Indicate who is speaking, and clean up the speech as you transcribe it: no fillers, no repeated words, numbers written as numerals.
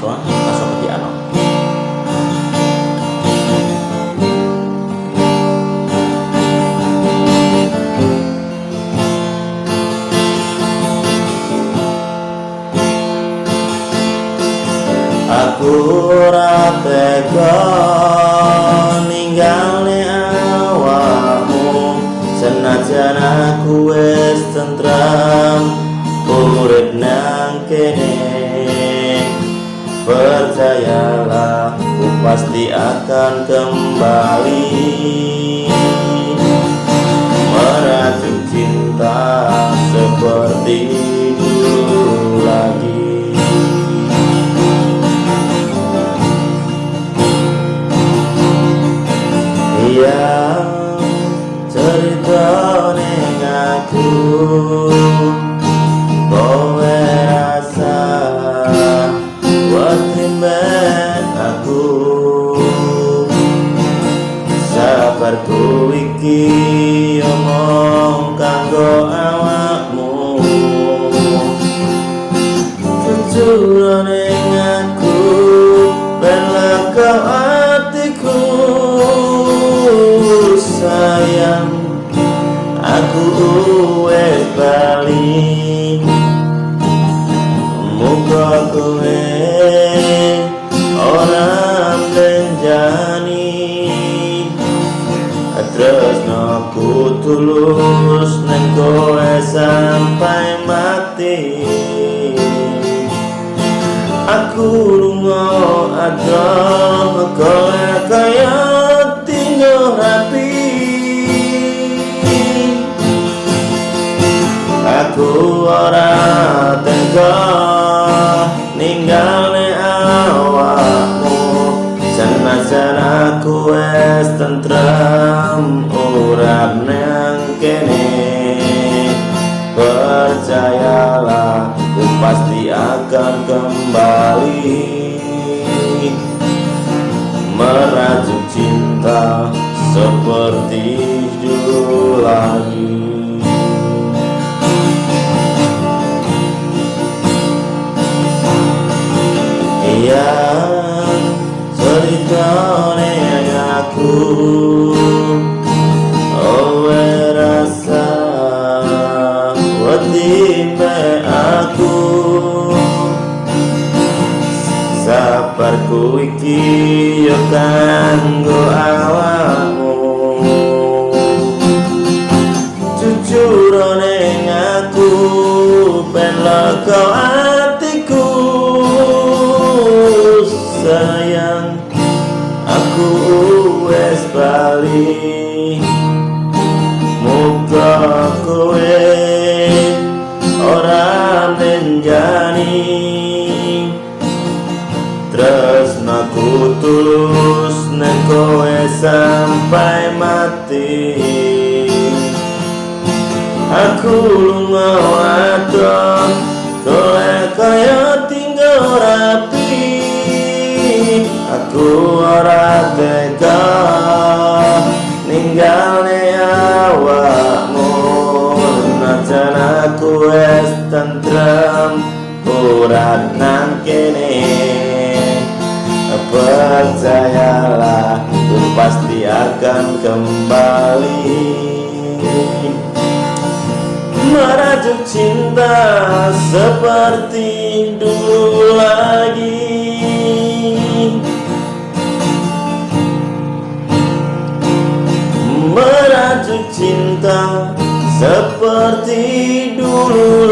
Speaker 1: Soalnya langsung pergi ano. Aku ora tega ninggalne awakmu, senajan aku wis tentrem urip nang kene. Percayalah, ku pasti akan kembali merajut cinta seperti dulu lagi. Iya, cerita ning aku, kowe rasa wedi men aku. Sabarku iki omong kanggo awakmu, jujur ning aku ben lega atiku. Sayang, aku wis bali, muga kowe ora menjani. Tresnaku tulus neng kowe sampai mati. Aku lunga adoh kowe kaya tinggal rapi. Aku ora tega ninggalne awakmu, senajan aku wis tentrem urip nang kene. Percayalah, ku pasti akan kembali merajut cinta seperti dulu lagi. Iya, cerita ning aku, kowe rasa wedi mbek aku. Sabarku iki yo kanggo awakmu, jujur ning aku ben lega atiku. Sayang, aku wis bali, muga kowe ora menjani. Tresnaku tulus neng kowe sampai mati. Aku lunga adoh kowe kaya tinggal rapi. Aku ora tega ninggalne awakmu, senajan aku wis tentrem urip nang kene. Percayalah, ku pasti akan kembali merajut cinta seperti dulu lagi. Merajut cinta seperti dulu